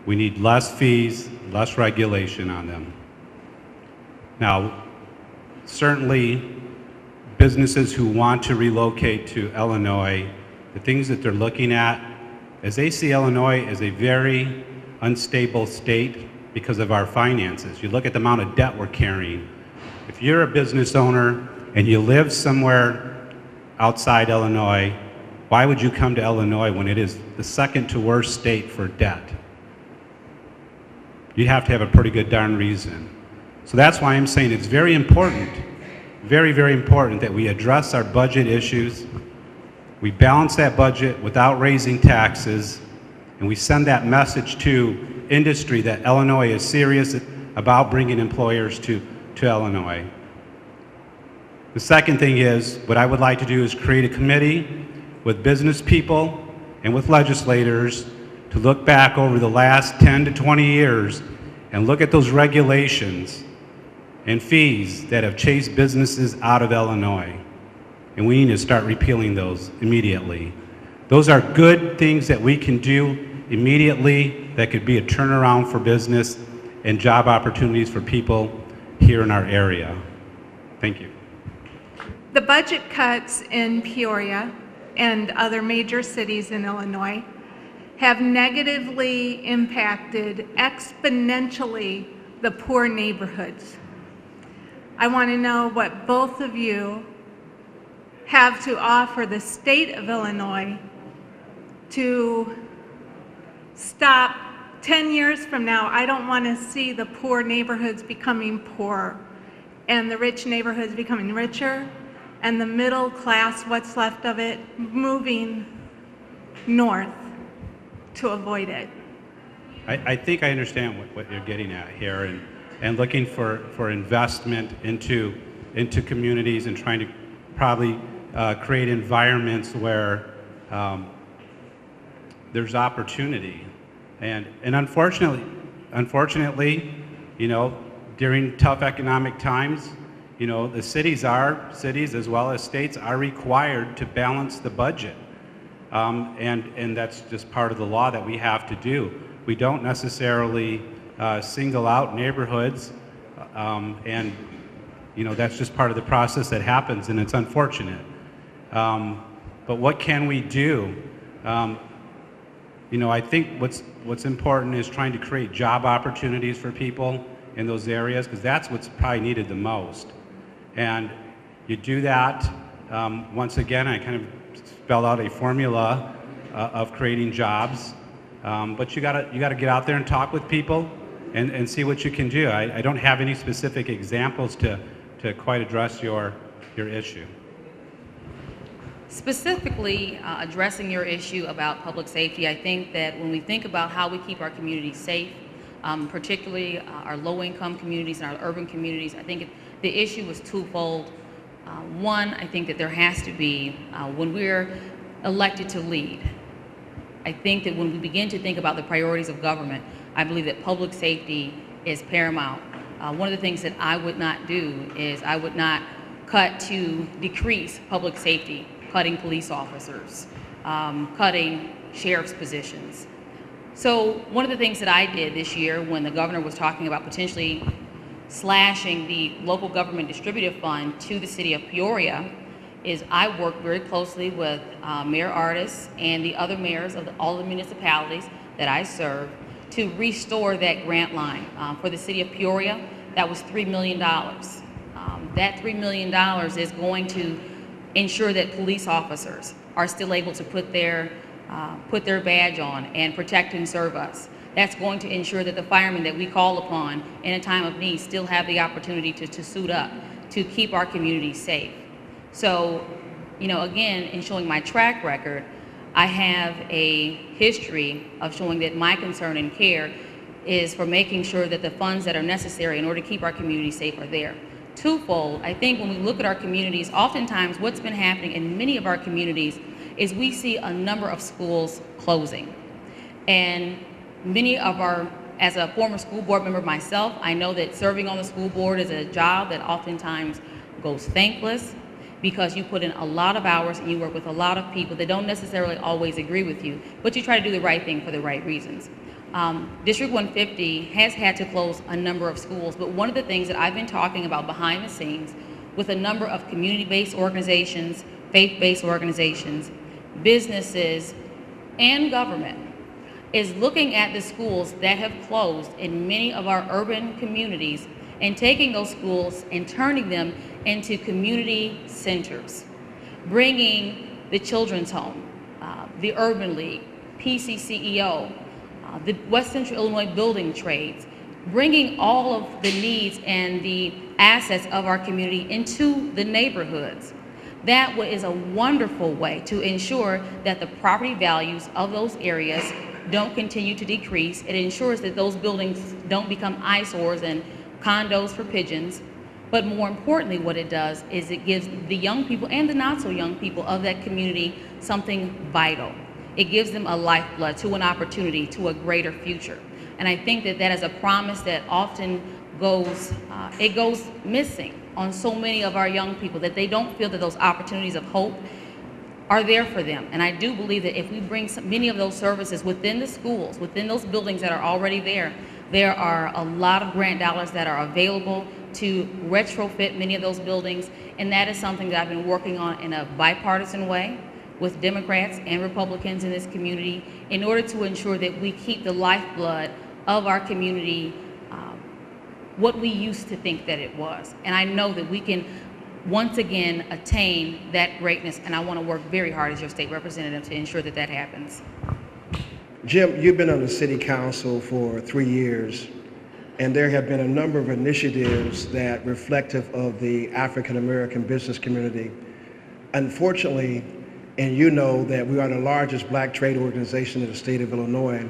We need less fees, less regulation on them. Now, certainly, businesses who want to relocate to Illinois, the things that they're looking at is they see Illinois as a very unstable state because of our finances. You look at the amount of debt we're carrying. If you're a business owner and you live somewhere outside Illinois, why would you come to Illinois when it is the second to worst state for debt? You have to have a pretty good darn reason. So that's why I'm saying it's very important, very, very important that we address our budget issues, we balance that budget without raising taxes, and we send that message to industry that Illinois is serious about bringing employers to Illinois. The second thing is, what I would like to do is create a committee with business people and with legislators to look back over the last 10 to 20 years and look at those regulations and fees that have chased businesses out of Illinois. And we need to start repealing those immediately. Those are good things that we can do immediately that could be a turnaround for business and job opportunities for people here in our area. Thank you. The budget cuts in Peoria and other major cities in Illinois have negatively impacted exponentially the poor neighborhoods. I want to know what both of you have to offer the state of Illinois to stop 10 years from now. I don't want to see the poor neighborhoods becoming poorer and the rich neighborhoods becoming richer and the middle class, what's left of it, moving north to avoid it. I think I understand what you're getting at here, and looking for investment into communities and trying to probably create environments where there's opportunity. And unfortunately, you know, during tough economic times, you know, the cities as well as states are required to balance the budget. And that's just part of the law that we have to do. We don't necessarily single out neighborhoods, and you know, that's just part of the process that happens, and it's unfortunate. But what can we do? You know, I think what's important is trying to create job opportunities for people in those areas, because that's what's probably needed the most. And you do that, once again, I kind of spelled out a formula of creating jobs, but you gotta get out there and talk with people and see what you can do. I don't have any specific examples to quite address your issue. Specifically addressing your issue about public safety, I think that when we think about how we keep our communities safe, particularly our low-income communities and our urban communities, I think the issue is twofold. One, I think that there has to be, when we're elected to lead, I think that when we begin to think about the priorities of government, I believe that public safety is paramount. One of the things that I would not do is I would not cut to decrease public safety, cutting police officers, cutting sheriff's positions. So one of the things that I did this year when the governor was talking about potentially slashing the local government distributive fund to the city of Peoria is I worked very closely with Mayor Artis and the other mayors of all the municipalities that I serve to restore that grant line. For the city of Peoria, that was $3 million. That $3 million is going to ensure that police officers are still able to put their badge on and protect and serve us. That's going to ensure that the firemen that we call upon in a time of need still have the opportunity to suit up, to keep our communities safe. So, you know, again, in showing my track record, I have a history of showing that my concern and care is for making sure that the funds that are necessary in order to keep our communities safe are there. Twofold, I think when we look at our communities, oftentimes what's been happening in many of our communities is we see a number of schools closing. And many of our, as a former school board member myself, I know that serving on the school board is a job that oftentimes goes thankless. because you put in a lot of hours and you work with a lot of people that don't necessarily always agree with you, but you try to do the right thing for the right reasons. District 150 has had to close a number of schools, but one of the things that I've been talking about behind the scenes with a number of community-based organizations, faith-based organizations, businesses, and government is looking at the schools that have closed in many of our urban communities and taking those schools and turning them into community centers, bringing the Children's Home, the Urban League, PCCEO, the West Central Illinois Building Trades, bringing all of the needs and the assets of our community into the neighborhoods. That is a wonderful way to ensure that the property values of those areas don't continue to decrease. It ensures that those buildings don't become eyesores and condos for pigeons. But more importantly, what it does is it gives the young people and the not so young people of that community something vital. It gives them a lifeblood to an opportunity, to a greater future. And I think that that is a promise that often goes missing on so many of our young people, that they don't feel that those opportunities of hope are there for them. And I do believe that if we bring many of those services within the schools, within those buildings that are already there, there are a lot of grant dollars that are available to retrofit many of those buildings. And that is something that I've been working on in a bipartisan way with Democrats and Republicans in this community in order to ensure that we keep the lifeblood of our community what we used to think that it was. And I know that we can once again attain that greatness, and I want to work very hard as your state representative to ensure that that happens. Jim, you've been on the City Council for 3 years, and there have been a number of initiatives that reflective of the African American business community. Unfortunately, and you know that we are the largest black trade organization in the state of Illinois,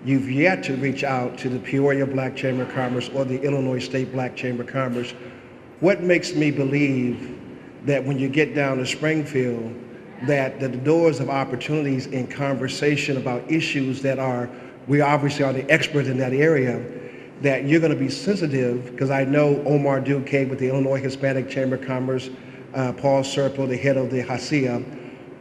you've yet to reach out to the Peoria Black Chamber of Commerce or the Illinois State Black Chamber of Commerce. What makes me believe that when you get down to Springfield, that the doors of opportunities in conversation about issues that we obviously are the expert in that area, that you're going to be sensitive, because I know Omar Duque with the Illinois Hispanic Chamber of Commerce, Paul Serpo, the head of the HACIA.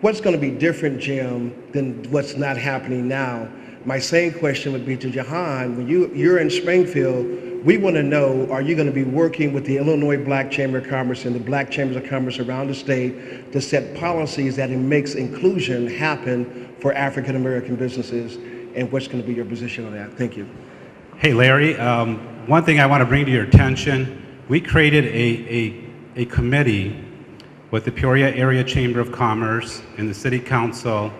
What's going to be different, Jim, than what's not happening now? My same question would be to Jahan. When you're in Springfield, we want to know, are you going to be working with the Illinois Black Chamber of Commerce and the Black Chambers of Commerce around the state to set policies that it makes inclusion happen for African American businesses? And what's going to be your position on that? Thank you. Hey, Larry, one thing I want to bring to your attention, we created a committee with the Peoria Area Chamber of Commerce and the City Council.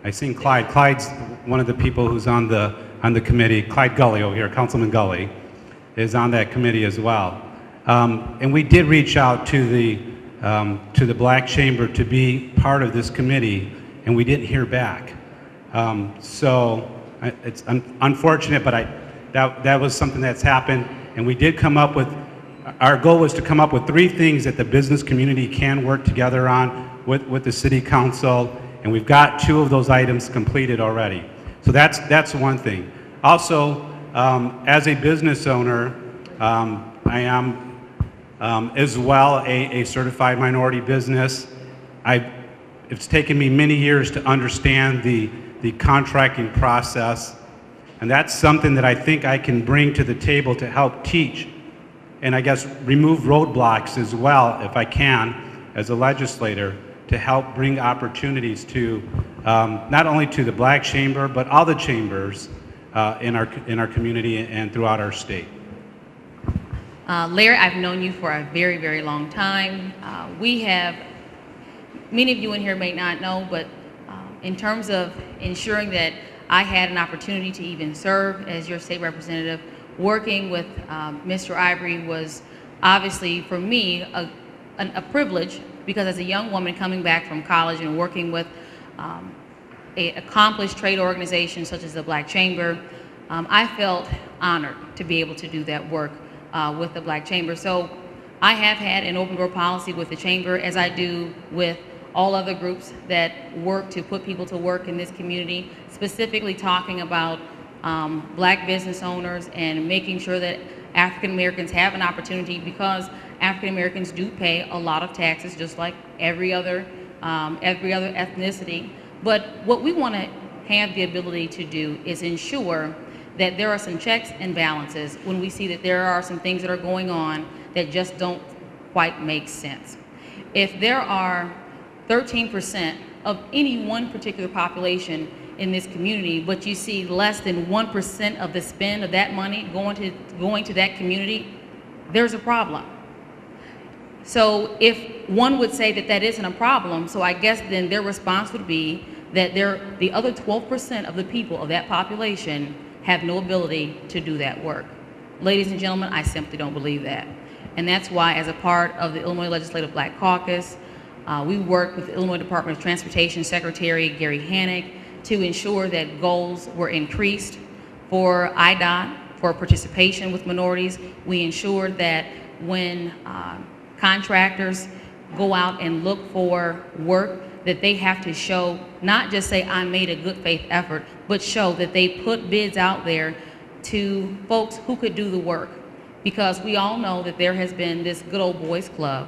I seen Clyde. Clyde's one of the people who's on the committee. Clyde Gully over here, Councilman Gully, is on that committee as well. And we did reach out to the Black Chamber to be part of this committee, and we didn't hear back. So it's unfortunate, but that was something that's happened, and we did come up with, our goal was to come up with 3 things that the business community can work together on with the City Council, and we've got 2 of those items completed already. So that's one thing. Also, as a business owner, I am as well a certified minority business. It's taken me many years to understand the contracting process, and that's something that I think I can bring to the table to help teach and I guess remove roadblocks as well, if I can, as a legislator, to help bring opportunities to not only to the Black Chamber, but all the chambers in our community and throughout our state. Larry, I've known you for a very, very long time. We have, many of you in here may not know, but in terms of ensuring that I had an opportunity to even serve as your state representative, working with Mr. Ivory was obviously, for me, a privilege, because as a young woman coming back from college and working with an accomplished trade organization such as the Black Chamber, I felt honored to be able to do that work with the Black Chamber. So I have had an open door policy with the Chamber, as I do with all other groups that work to put people to work in this community, specifically talking about Black business owners and making sure that African Americans have an opportunity, because African Americans do pay a lot of taxes, just like every other ethnicity. But what we want to have the ability to do is ensure that there are some checks and balances when we see that there are some things that are going on that just don't quite make sense. If there are 13% of any one particular population in this community, but you see less than 1% of the spend of that money going to that community, there's a problem. So if one would say that that isn't a problem, so I guess then their response would be that the other 12% of the people of that population have no ability to do that work. Ladies and gentlemen, I simply don't believe that. And that's why, as a part of the Illinois Legislative Black Caucus, we worked with the Illinois Department of Transportation Secretary Gary Hannick to ensure that goals were increased for IDOT, for participation with minorities. We ensured that when contractors go out and look for work, that they have to show, not just say, I made a good faith effort, but show that they put bids out there to folks who could do the work. Because we all know that there has been this good old boys club,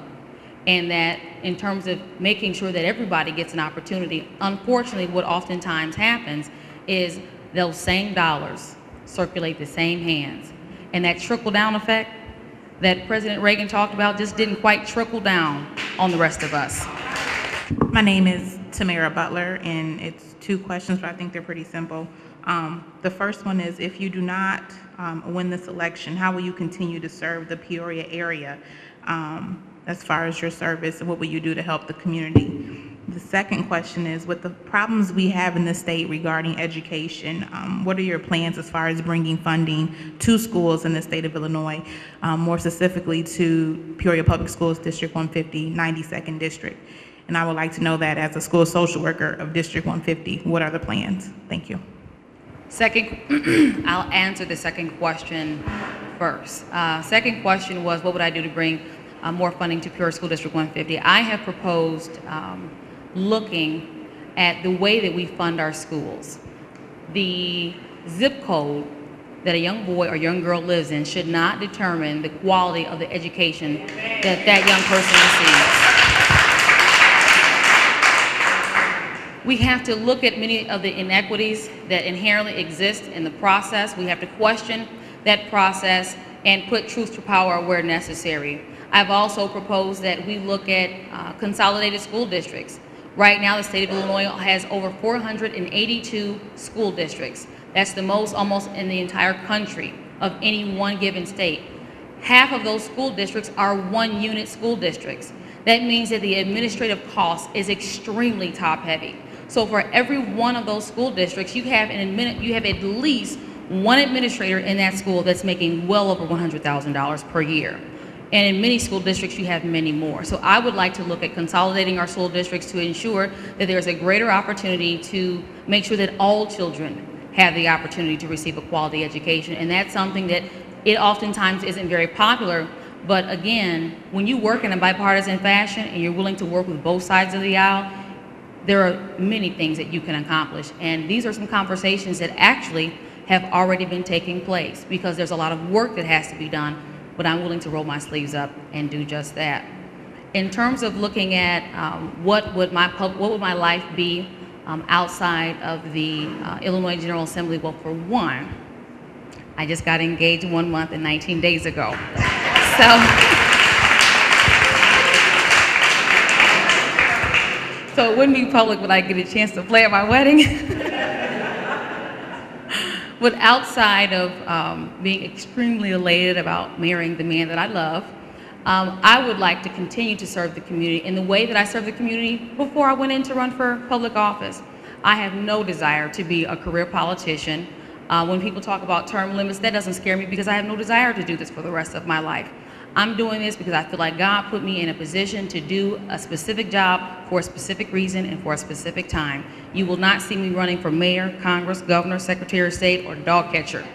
and that in terms of making sure that everybody gets an opportunity, unfortunately what oftentimes happens is those same dollars circulate the same hands. And that trickle-down effect that President Reagan talked about just didn't quite trickle down on the rest of us. My name is Tamara Butler, and it's 2 questions, but I think they're pretty simple. The first one is, if you do not win this election, how will you continue to serve the Peoria area as far as your service, and what will you do to help the community? The second question is, with the problems we have in the state regarding education, what are your plans as far as bringing funding to schools in the state of Illinois, more specifically to Peoria Public Schools District 150, 92nd District? And I would like to know that as a school social worker of District 150, what are the plans? Thank you. I'll answer the second question first. Second question was, what would I do to bring more funding to Peoria School District 150? I have proposed looking at the way that we fund our schools. The zip code that a young boy or young girl lives in should not determine the quality of the education that that young person receives. We have to look at many of the inequities that inherently exist in the process. We have to question that process and put truth to power where necessary. I've also proposed that we look at consolidated school districts. Right now, the state of Illinois has over 482 school districts. That's the most almost in the entire country of any one given state. Half of those school districts are one-unit school districts. That means that the administrative cost is extremely top-heavy. So for every one of those school districts, you have at least one administrator in that school that's making well over $100,000 per year. And in many school districts, you have many more. So I would like to look at consolidating our school districts to ensure that there's a greater opportunity to make sure that all children have the opportunity to receive a quality education. And that's something that it oftentimes isn't very popular. But again, when you work in a bipartisan fashion and you're willing to work with both sides of the aisle, there are many things that you can accomplish. And these are some conversations that actually have already been taking place, because there's a lot of work that has to be done, but I'm willing to roll my sleeves up and do just that. In terms of looking at what would my life be outside of the Illinois General Assembly, well, for one, I just got engaged 1 month and 19 days ago. So it wouldn't be public when I get a chance to play at my wedding. But outside of being extremely elated about marrying the man that I love, I would like to continue to serve the community in the way that I served the community before I went in to run for public office. I have no desire to be a career politician. When people talk about term limits, that doesn't scare me, because I have no desire to do this for the rest of my life. I'm doing this because I feel like God put me in a position to do a specific job for a specific reason and for a specific time. You will not see me running for mayor, Congress, governor, secretary of state, or dog catcher.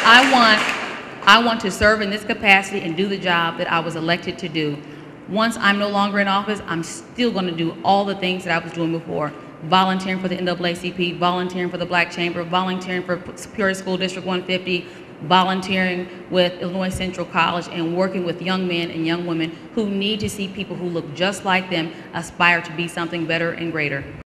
I want to serve in this capacity and do the job that I was elected to do. Once I'm no longer in office, I'm still going to do all the things that I was doing before. volunteering for the NAACP, volunteering for the Black Chamber, volunteering for Peoria School District 150, volunteering with Illinois Central College, and working with young men and young women who need to see people who look just like them aspire to be something better and greater.